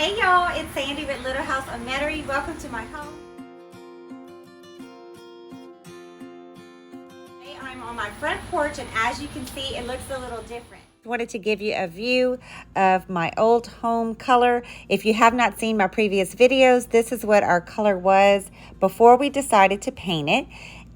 Hey y'all, it's Sandy with Little House on Metairie. Welcome to my home. Today I'm on my front porch, and as you can see, it looks a little different. Wanted to give you a view of my old home color. If you have not seen my previous videos, this is what our color was before we decided to paint it.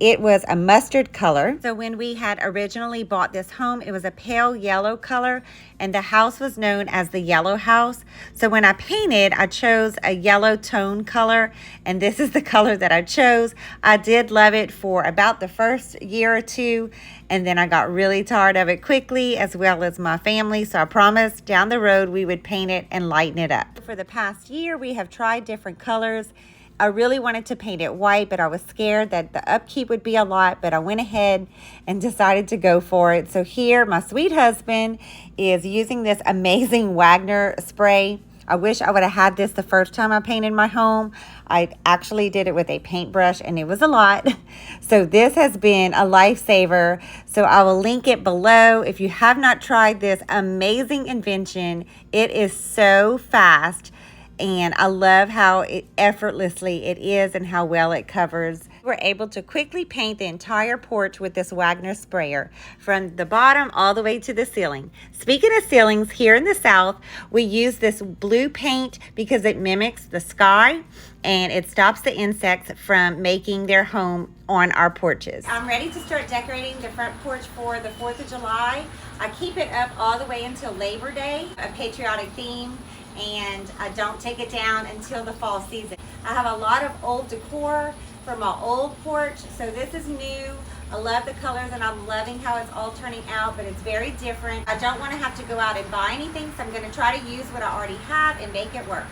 It was a mustard color. So when we had originally bought this home, it was a pale yellow color, and the house was known as the yellow house. So when I painted, I chose a yellow tone color, and this is the color that I chose. I did love it for about the first year or two, and then I got really tired of it quickly, as well as my family. So I promised down the road we would paint it and lighten it up. For the past year, we have tried different colors. I really wanted to paint it white, but I was scared that the upkeep would be a lot, but I went ahead and decided to go for it. So here, my sweet husband is using this amazing Wagner spray. I wish I would have had this the first time I painted my home. I actually did it with a paintbrush, and it was a lot. So this has been a lifesaver. So I will link it below. If you have not tried this amazing invention, it is so fast. And I love how effortlessly it is and how well it covers. We're able to quickly paint the entire porch with this Wagner sprayer from the bottom all the way to the ceiling. Speaking of ceilings, here in the South, we use this blue paint because it mimics the sky and it stops the insects from making their home on our porches. I'm ready to start decorating the front porch for the 4th of July. I keep it up all the way until Labor Day, a patriotic theme, and I don't take it down until the fall season. I have a lot of old decor from my old porch, so this is new. I love the colors and I'm loving how it's all turning out, but it's very different. I don't want to have to go out and buy anything, so I'm going to try to use what I already have and make it work.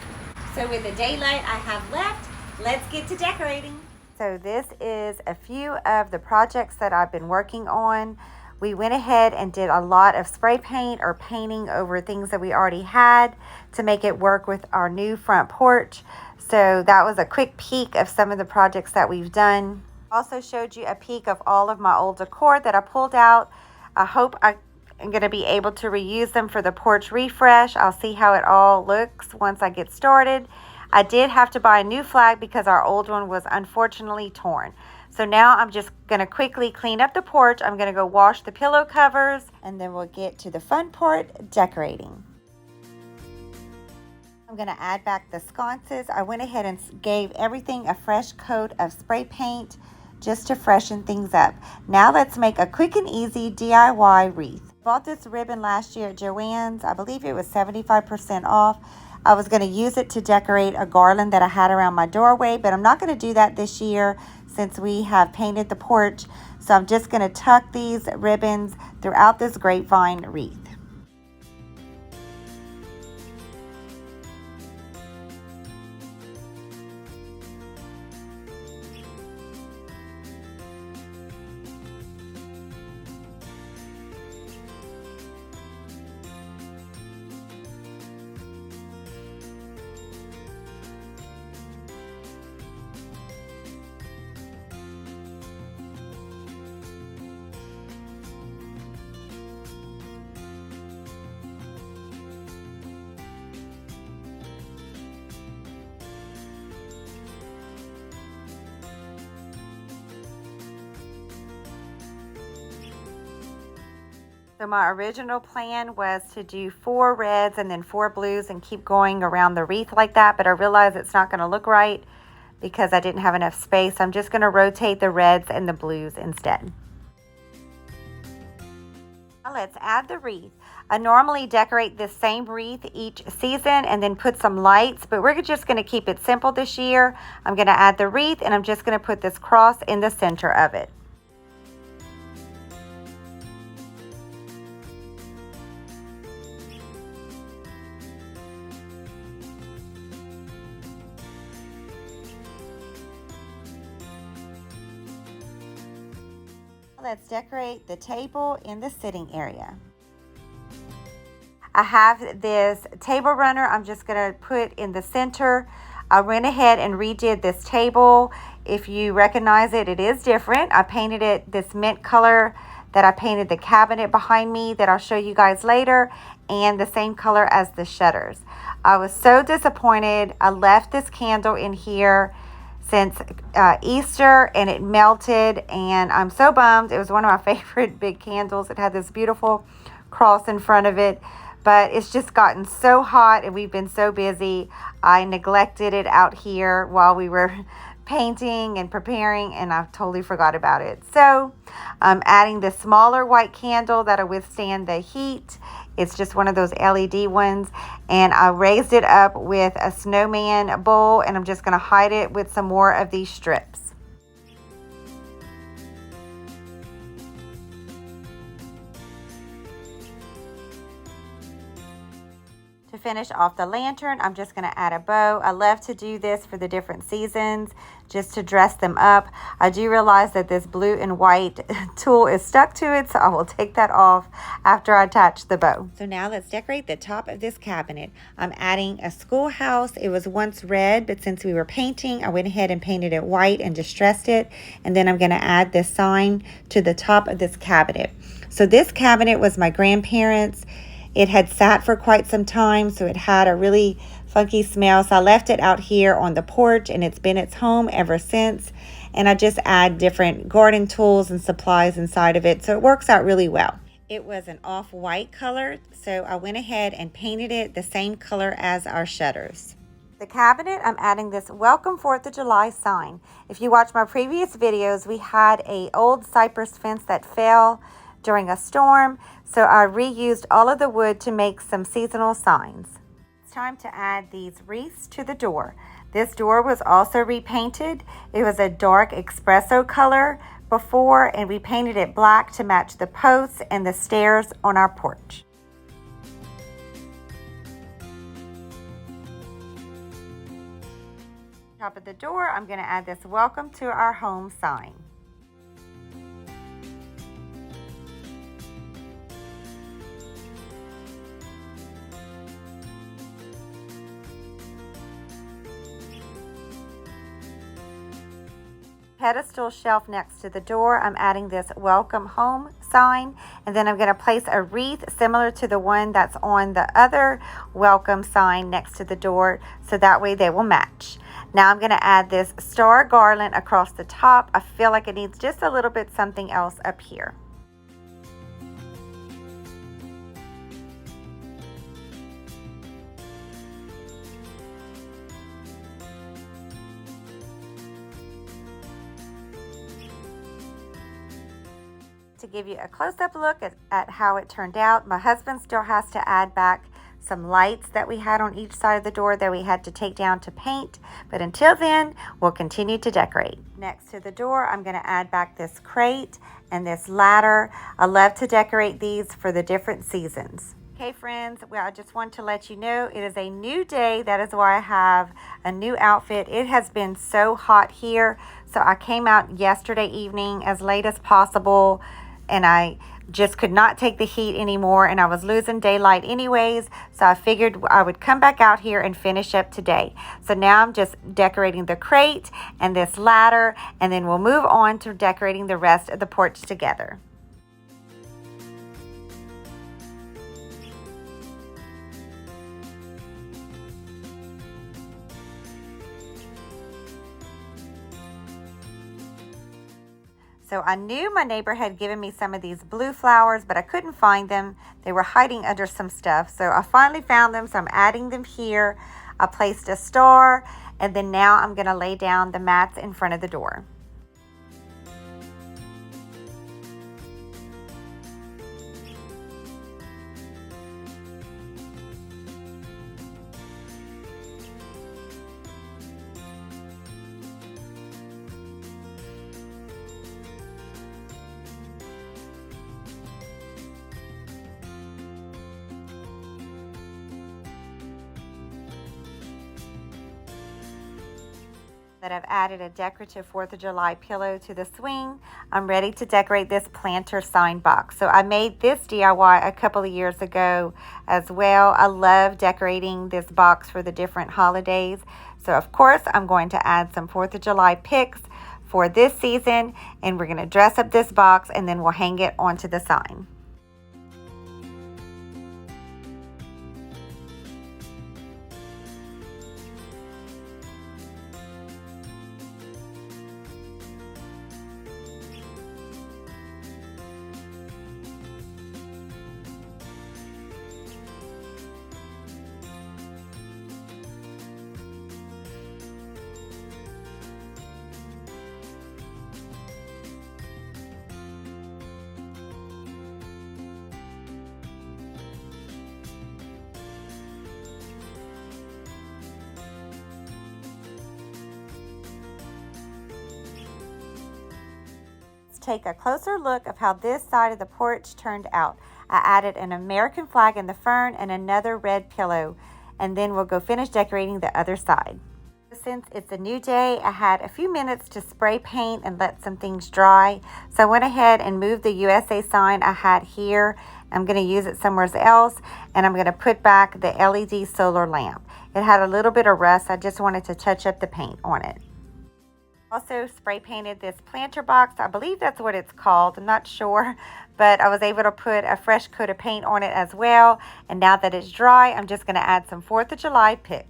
So with the daylight I have left, let's get to decorating. So this is a few of the projects that I've been working on. We went ahead and did a lot of spray paint or painting over things that we already had to make it work with our new front porch. So that was a quick peek of some of the projects that we've done. Also showed you a peek of all of my old decor that I pulled out. I hope I'm going to be able to reuse them for the porch refresh. I'll see how it all looks once I get started. I did have to buy a new flag because our old one was unfortunately torn. So now I'm just going to quickly clean up the porch. I'm going to go wash the pillow covers, and then we'll get to the fun part, decorating. I'm going to add back the sconces. I went ahead and gave everything a fresh coat of spray paint just to freshen things up. Now let's make a quick and easy DIY wreath. I bought this ribbon last year at Joann's. I believe it was 75% off. I was going to use it to decorate a garland that I had around my doorway, but I'm not going to do that this year since we have painted the porch. So I'm just going to tuck these ribbons throughout this grapevine wreath. So my original plan was to do 4 reds and then 4 blues and keep going around the wreath like that, but I realized it's not going to look right because I didn't have enough space. I'm just going to rotate the reds and the blues instead. Now let's add the wreath. I normally decorate this same wreath each season and then put some lights, but we're just going to keep it simple this year. I'm going to add the wreath and I'm just going to put this cross in the center of it. Let's decorate the table in the sitting area. I have this table runner I'm just going to put in the center. I went ahead and redid this table. If you recognize it, it is different. I painted it this mint color that I painted the cabinet behind me that I'll show you guys later, and the same color as the shutters. I was so disappointed. I left this candle in here since Easter and it melted, and I'm so bummed. It was one of my favorite big candles. It had this beautiful cross in front of it, but it's just gotten so hot and we've been so busy. I neglected it out here while we were painting and preparing, and I totally forgot about it. So I'm adding the smaller white candle that'll withstand the heat. It's just one of those LED ones, and I raised it up with a snowman bowl, and I'm just going to hide it with some more of these strips. To finish off the lantern, I'm just going to add a bow. I love to do this for the different seasons, just to dress them up. I do realize that this blue and white tool is stuck to it, so I will take that off after I attach the bow. So now let's decorate the top of this cabinet. I'm adding a schoolhouse. It was once red, but since we were painting, I went ahead and painted it white and distressed it. And then I'm going to add this sign to the top of this cabinet. So this cabinet was my grandparents'. It had sat for quite some time, so it had a really funky smell. So I left it out here on the porch, and it's been its home ever since. And I just add different garden tools and supplies inside of it, so it works out really well. It was an off-white color, so I went ahead and painted it the same color as our shutters. The cabinet, I'm adding this Welcome 4th of July sign. If you watch my previous videos, we had an old cypress fence that fell during a storm, so I reused all of the wood to make some seasonal signs. It's time to add these wreaths to the door. This door was also repainted. It was a dark espresso color before, and we painted it black to match the posts and the stairs on our porch. Top of the door, I'm going to add this Welcome to Our Home sign. Pedestal shelf next to the door, I'm adding this Welcome Home sign, and then I'm going to place a wreath similar to the one that's on the other welcome sign next to the door, so that way they will match. Now I'm going to add this star garland across the top. I feel like it needs just a little bit something else up here. To give you a close-up look at how it turned out, my husband still has to add back some lights that we had on each side of the door that we had to take down to paint, but until then we'll continue to decorate. Next to the door, I'm going to add back this crate and this ladder. I love to decorate these for the different seasons. Okay friends, well, I just want to let you know it is a new day. That is why I have a new outfit. It has been so hot here, so I came out yesterday evening as late as possible, and I just could not take the heat anymore, and I was losing daylight anyways, so I figured I would come back out here and finish up today. So now I'm just decorating the crate and this ladder, and then we'll move on to decorating the rest of the porch together. So I knew my neighbor had given me some of these blue flowers, but I couldn't find them. They were hiding under some stuff. So I finally found them, so I'm adding them here. I placed a star, and then now I'm going to lay down the mats in front of the door. That I've added a decorative 4th of July pillow to the swing, I'm ready to decorate this planter sign box. So I made this DIY a couple of years ago as well. I love decorating this box for the different holidays. So of course I'm going to add some 4th of July pics for this season, and we're going to dress up this box and then we'll hang it onto the sign. Take a closer look of how this side of the porch turned out. I added an American flag in the fern and another red pillow, and then we'll go finish decorating the other side. Since it's a new day, I had a few minutes to spray paint and let some things dry. So I went ahead and moved the USA sign I had here. I'm going to use it somewhere else, and I'm going to put back the LED solar lamp. It had a little bit of rust. I just wanted to touch up the paint on it. Also spray painted this planter box. I believe that's what it's called. I'm not sure, but I was able to put a fresh coat of paint on it as well. And now that it's dry, I'm just going to add some 4th of July pics.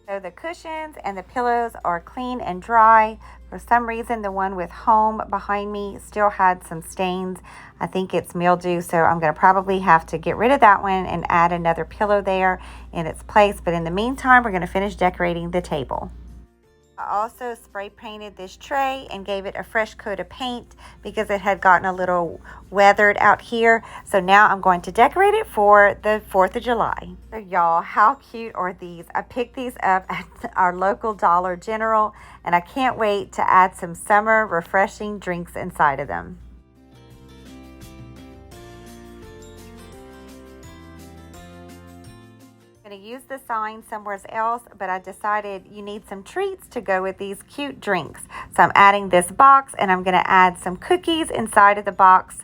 So the cushions and the pillows are clean and dry. For some reason, the one with home behind me still had some stains. I think it's mildew, so I'm going to probably have to get rid of that one and add another pillow there in its place. But in the meantime, we're going to finish decorating the table. I also spray painted this tray and gave it a fresh coat of paint because it had gotten a little weathered out here. So now I'm going to decorate it for the 4th of July. So y'all, how cute are these? I picked these up at our local Dollar General, and I can't wait to add some summer refreshing drinks inside of them. Going to use the sign somewhere else, but I decided you need some treats to go with these cute drinks. So I'm adding this box, and I'm going to add some cookies inside of the box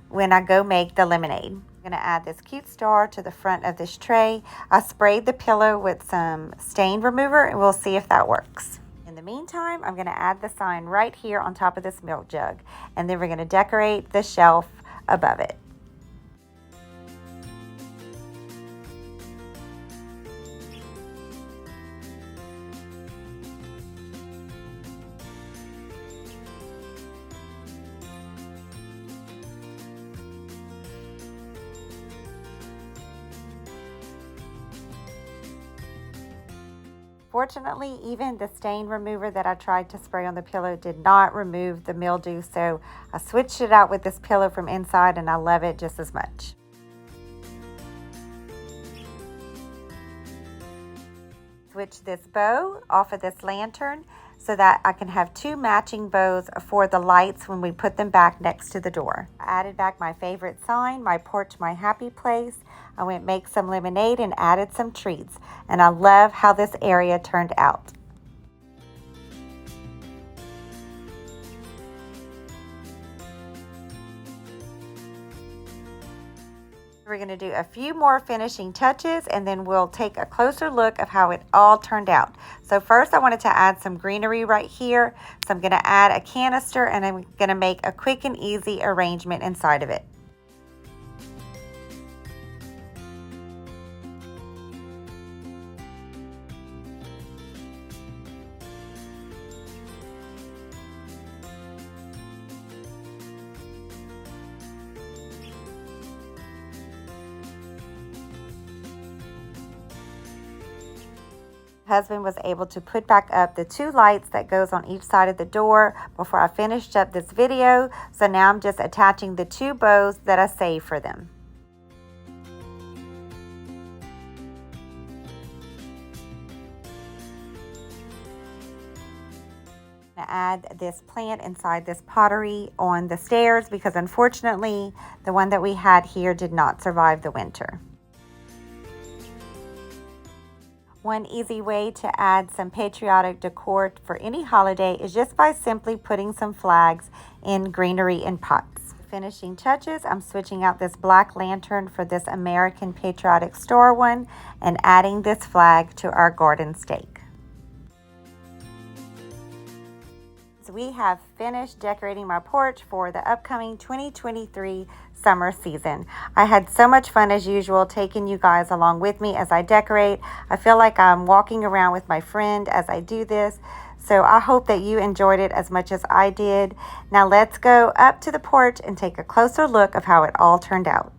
when I go make the lemonade. I'm going to add this cute star to the front of this tray. I sprayed the pillow with some stain remover, and we'll see if that works. In the meantime, I'm going to add the sign right here on top of this milk jug, and then we're going to decorate the shelf above it. Fortunately, even the stain remover that I tried to spray on the pillow did not remove the mildew, so I switched it out with this pillow from inside, and I love it just as much. Switch this bow off of this lantern so that I can have 2 matching bows for the lights when we put them back next to the door. I added back my favorite sign, my porch, my happy place. I went make some lemonade and added some treats, and I love how this area turned out. We're going to do a few more finishing touches, and then we'll take a closer look of how it all turned out. So first I wanted to add some greenery right here. So I'm going to add a canister, and I'm going to make a quick and easy arrangement inside of it. Husband was able to put back up the 2 lights that goes on each side of the door before I finished up this video. So now I'm just attaching the 2 bows that I saved for them. Add this plant inside this pottery on the stairs because unfortunately the one that we had here did not survive the winter. One easy way to add some patriotic decor for any holiday is just by simply putting some flags in greenery in pots. Finishing touches, I'm switching out this black lantern for this American Patriotic store one and adding this flag to our garden stake. We have finished decorating my porch for the upcoming 2023 summer season. I had so much fun as usual taking you guys along with me as I decorate. I feel like I'm walking around with my friend as I do this. So I hope that you enjoyed it as much as I did. Now let's go up to the porch and take a closer look of how it all turned out.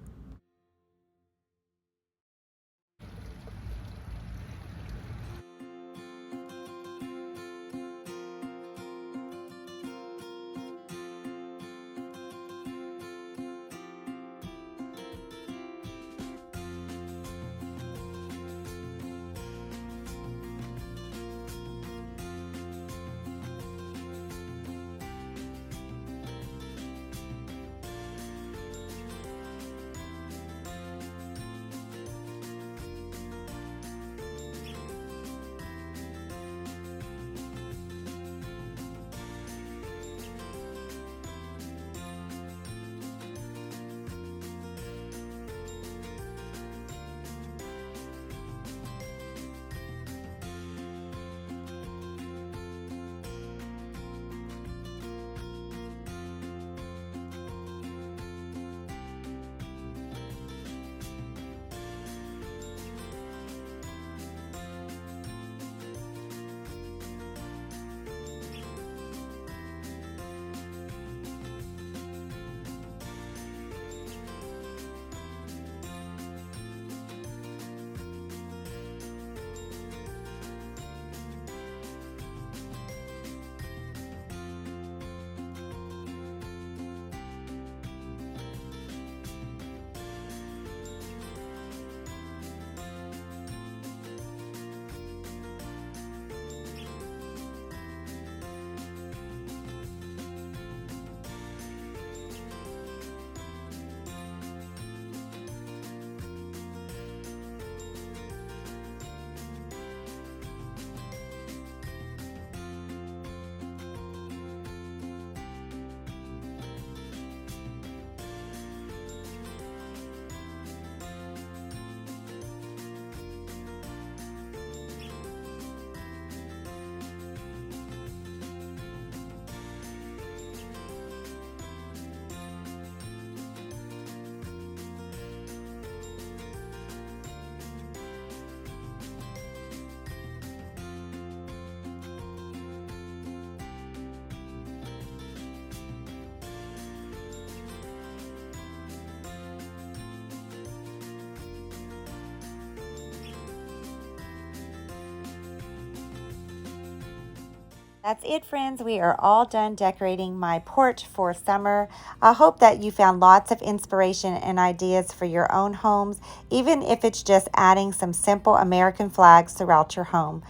That's it, friends. We are all done decorating my porch for summer. I hope that you found lots of inspiration and ideas for your own homes, even if it's just adding some simple American flags throughout your home.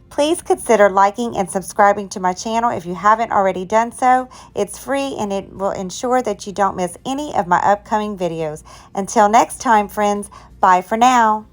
Please consider liking and subscribing to my channel if you haven't already done so. It's free and it will ensure that you don't miss any of my upcoming videos. Until next time, friends, bye for now.